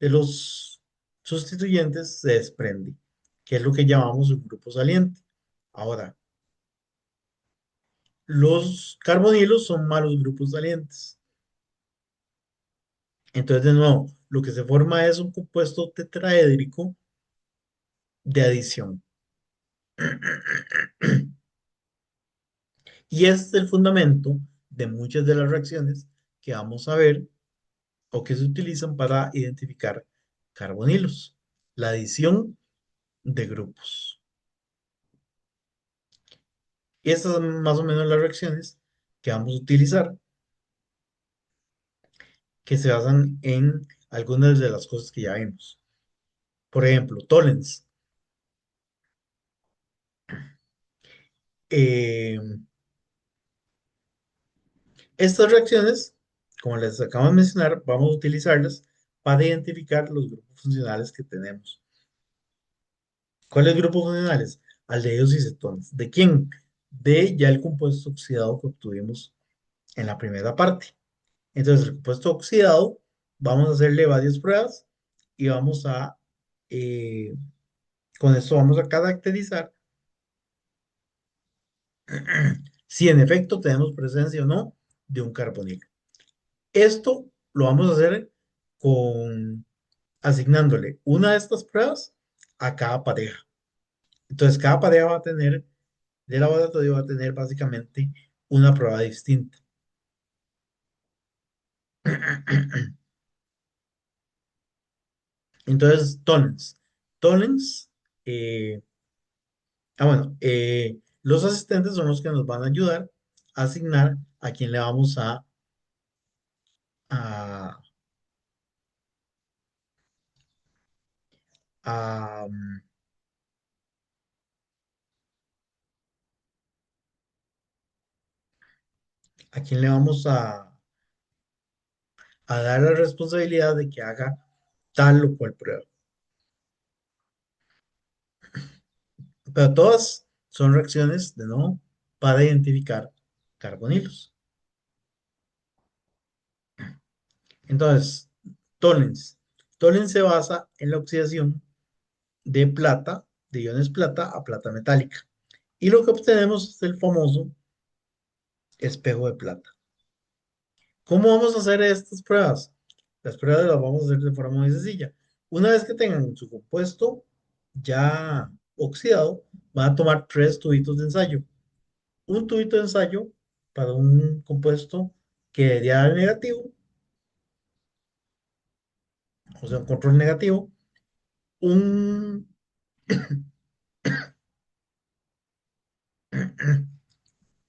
de los sustituyentes se desprende, que es lo que llamamos un grupo saliente. Ahora, los carbonilos son malos grupos salientes. Entonces, de nuevo, lo que se forma es un compuesto tetraédrico de adición. Y este es el fundamento de muchas de las reacciones que vamos a ver o que se utilizan para identificar carbonilos, la adición de grupos. Y estas son más o menos las reacciones que vamos a utilizar, que se basan en algunas de las cosas que ya vimos. Por ejemplo, Tollens. Eh, Estas reacciones, como les acabo de mencionar, vamos a utilizarlas para identificar los grupos funcionales que tenemos. ¿Cuáles grupos funcionales? Aldehídos y cetonas. ¿De quién? De ya el compuesto oxidado que obtuvimos en la primera parte. Entonces, el compuesto oxidado, vamos a hacerle varias pruebas y eh, con esto vamos a caracterizar si en efecto tenemos presencia o no de un carbonilo. Esto lo vamos a hacer con asignándole una de estas pruebas a cada pareja. Entonces, cada pareja va a tener, de laboratorio va a tener básicamente una prueba distinta. Entonces, Tollens. Tollens, eh, bueno, los asistentes son los que nos van a ayudar a asignar a quién le vamos a, a, a quién le vamos a dar la responsabilidad de que haga tal o cual prueba. Pero todas son reacciones, de nuevo, para identificar carbonilos. Entonces, Tollens. Tollens se basa en la oxidación de plata, de iones plata a plata metálica. Y lo que obtenemos es el famoso espejo de plata. ¿Cómo vamos a hacer estas pruebas? Las pruebas las vamos a hacer de forma muy sencilla. Una vez que tengan su compuesto ya oxidado, van a tomar tres tubitos de ensayo. Un tubito de ensayo para un compuesto que debería dar negativo, o sea, un control negativo. Un,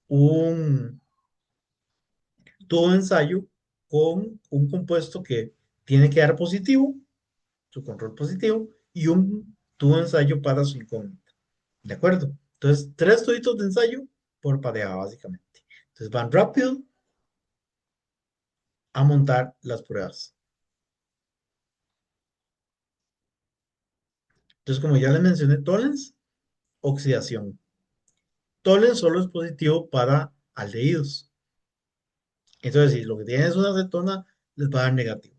un tubo de ensayo con un compuesto que tiene que dar positivo, su control positivo, y un tubo de ensayo para su incógnita. ¿De acuerdo? Entonces, tres tubitos de ensayo por pareja, básicamente. Entonces, van rápido a montar las pruebas. Entonces, como ya les mencioné, Tollens, oxidación. Tollens solo es positivo para aldehídos. Entonces, si lo que tienen es una acetona, les va a dar negativo.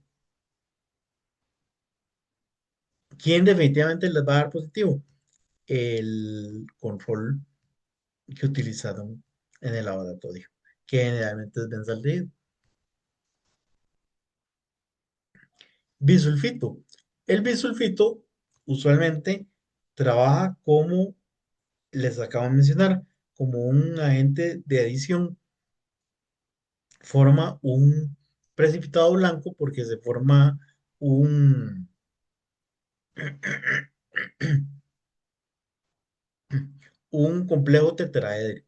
¿Quién definitivamente les va a dar positivo? El control que utilizaron en el laboratorio, que generalmente es benzaldehído. Bisulfito. El bisulfito usualmente trabaja como les acabo de mencionar, como un agente de adición. Forma un precipitado blanco porque se forma un, un complejo tetraédrico.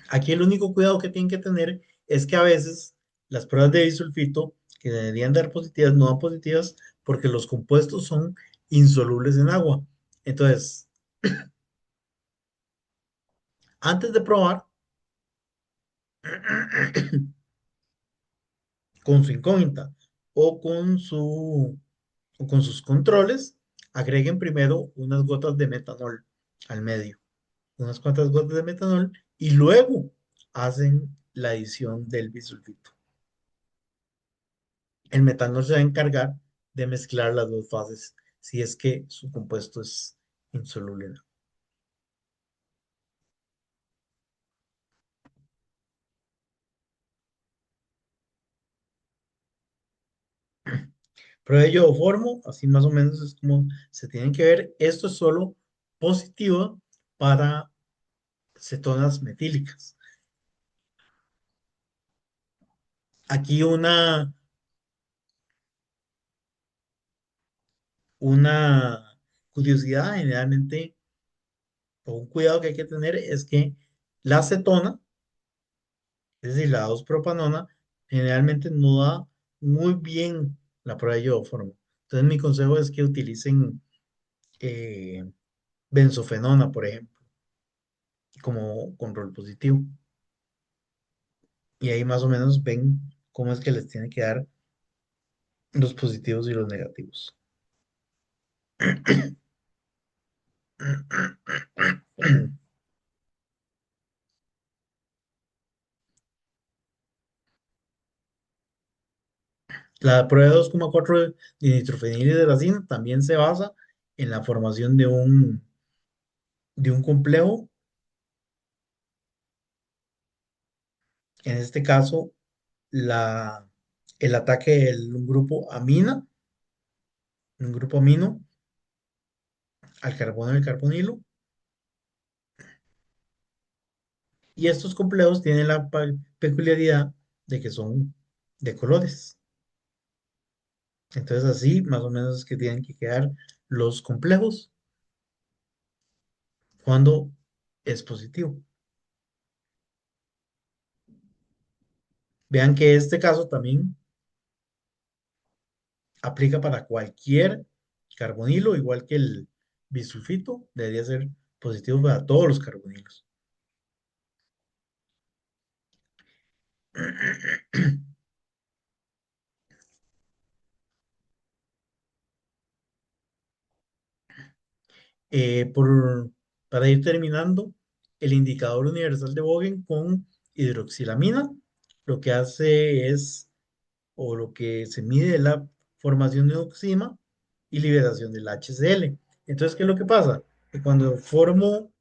Aquí el único cuidado que tienen que tener es que a veces las pruebas de bisulfito que deberían dar positivas no dan positivas porque los compuestos son insolubles en agua. Entonces, antes de probar con su incógnita o o con sus controles, agreguen primero unas gotas de metanol al medio, unas cuantas gotas de metanol y luego hacen la adición del bisulfito. El metanol se va a encargar de mezclar las dos fases si es que su compuesto es insoluble en agua. Prueba de iodoformo, así más o menos es como se tienen que ver. Esto es solo positivo para cetonas metílicas. Aquí una curiosidad, generalmente, o un cuidado que hay que tener es que la acetona, es decir, la 2-propanona, generalmente no da muy bien la prueba de iodoformo. Entonces, mi consejo es que utilicen eh, benzofenona, por ejemplo, como control positivo. Y ahí más o menos ven cómo es que les tiene que dar los positivos y los negativos. La prueba de 2,4 dinitrofenilhidracina también se basa en la formación de un complejo, en este caso, la, el ataque de un grupo amina, un grupo amino al carbono del carbonilo, y estos complejos tienen la peculiaridad de que son de colores. Entonces así más o menos es que tienen que quedar los complejos cuando es positivo. Vean que este caso también aplica para cualquier carbonilo, igual que el bisulfito, debería ser positivo para todos los carbonilos. Eh, por, para ir terminando, el indicador universal de Bogen con hidroxilamina lo que hace es, o lo que se mide es la formación de oxima y liberación del HCl. Entonces, ¿qué es lo que pasa? Que cuando formo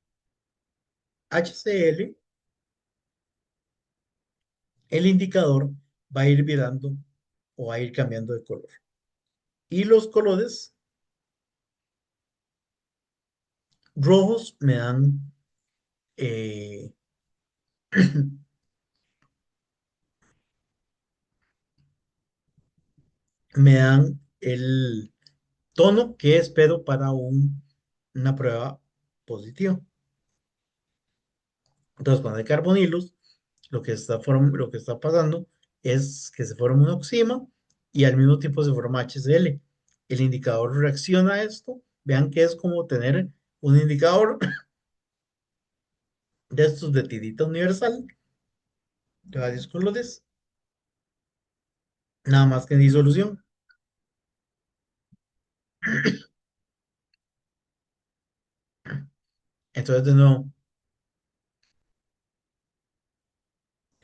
HCl, el indicador va a ir virando o va a ir cambiando de color. Y los colores rojos eh, me dan el tono que espero para una prueba positiva. Entonces, cuando hay carbonilos, lo que está pasando es que se forma un oxima y al mismo tiempo se forma HCl. El indicador reacciona a esto. Vean que es como tener un indicador de estos de tirita universal, de varios colores, nada más que en disolución. Entonces, de nuevo,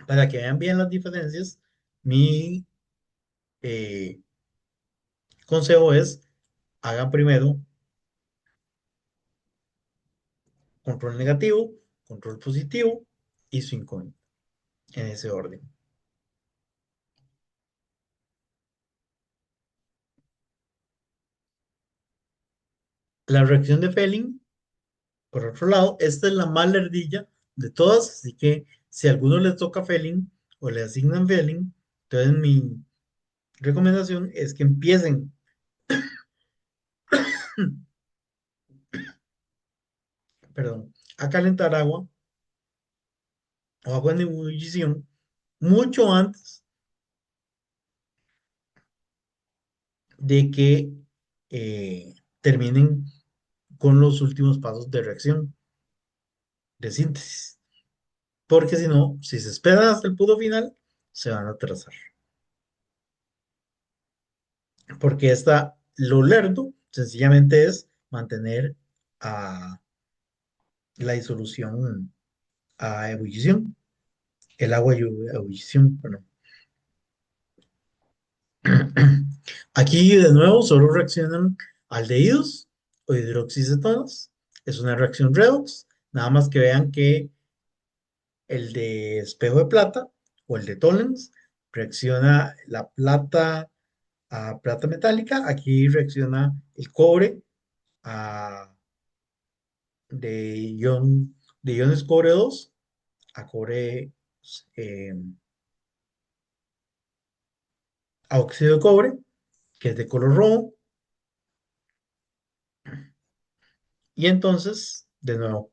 para que vean bien las diferencias, mi eh, consejo es, hagan primero control negativo, control positivo y su incógnito, en ese orden. La reacción de Fehling, por otro lado, esta es la más lerdilla de todas, así que si a alguno les toca Fehling o le asignan Fehling, entonces mi recomendación es que empiecen, perdón, a calentar agua o agua en ebullición mucho antes de que terminen con los últimos pasos de reacción, de síntesis. Porque si no, si se esperan hasta el punto final, se van a atrasar. Porque lo lerdo sencillamente es mantener a la disolución a ebullición, el agua a ebullición, perdón. Aquí de nuevo solo reaccionan aldehídos o hidroxicetonas. Es una reacción redox. Nada más que vean que el de espejo de plata o el de Tollens reacciona la plata a plata metálica. Aquí reacciona el cobre a, de, ion, de iones cobre 2 a cobre, eh, a óxido de cobre, que es de color rojo. Y entonces, de nuevo,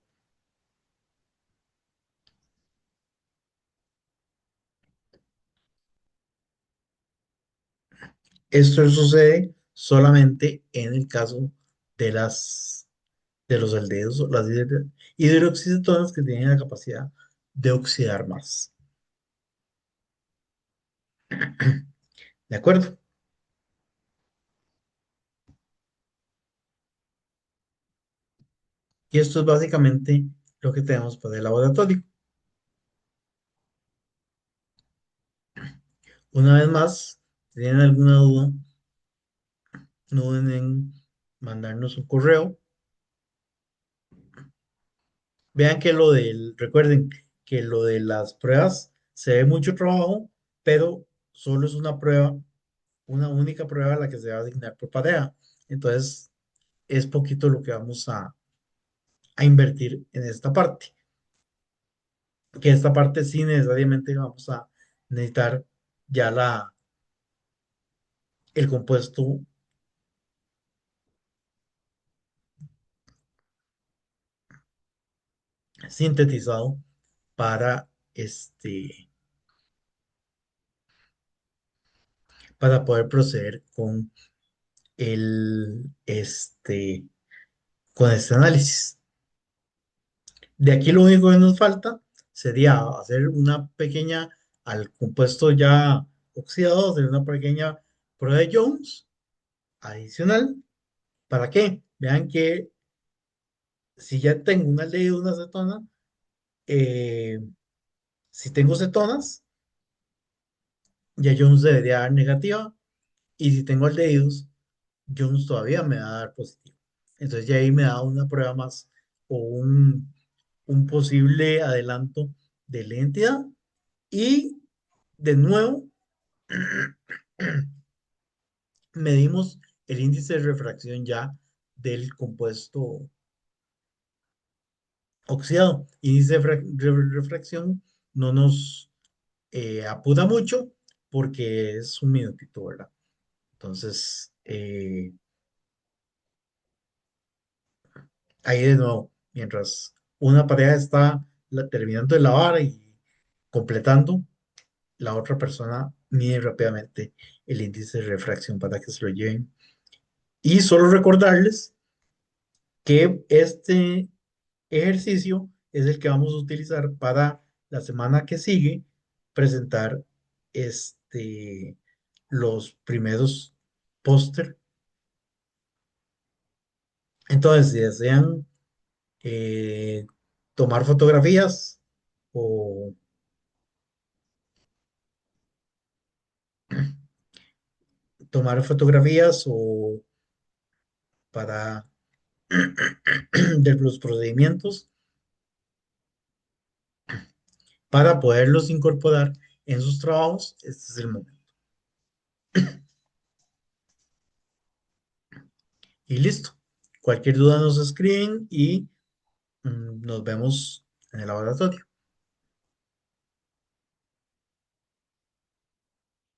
esto sucede solamente en el caso de de los aldehídos o las hidroxicetonas que tienen la capacidad de oxidar más. ¿De acuerdo? Y esto es básicamente lo que tenemos para el laboratorio. Una vez más, si tienen alguna duda, no duden en mandarnos un correo. Vean que recuerden que lo de las pruebas se ve mucho trabajo, pero solo es una prueba, una única prueba a la que se va a asignar por pareja. Entonces, es poquito lo que vamos a invertir en esta parte. Que esta parte sí necesariamente vamos a necesitar ya el compuesto sintetizado para para poder proceder con con este análisis. De aquí lo único que nos falta sería hacer una pequeña, al compuesto ya oxidado, hacer una pequeña prueba de Jones adicional. ¿Para qué? Vean que si ya tengo una ley de una acetona, eh, si tengo cetonas, ya Jones debería dar negativa, y si tengo aldehídos, Jones todavía me va a dar positivo. Entonces ya ahí me da una prueba más o un posible adelanto de la identidad. Y de nuevo, medimos el índice de refracción ya del compuesto oxidado. Índice de refracción no nos apura mucho porque es un minutito, ¿verdad? Entonces, ahí de nuevo, mientras una pareja está terminando de lavar y completando, la otra persona mide rápidamente el índice de refracción para que se lo lleven. Y solo recordarles que este ejercicio es el que vamos a utilizar para la semana que sigue presentar los primeros póster. Entonces, si desean eh, tomar fotografías o tomar fotografías o para de los procedimientos para poderlos incorporar en sus trabajos, este es el momento. Y listo. Cualquier duda nos escriben y nos vemos en el laboratorio.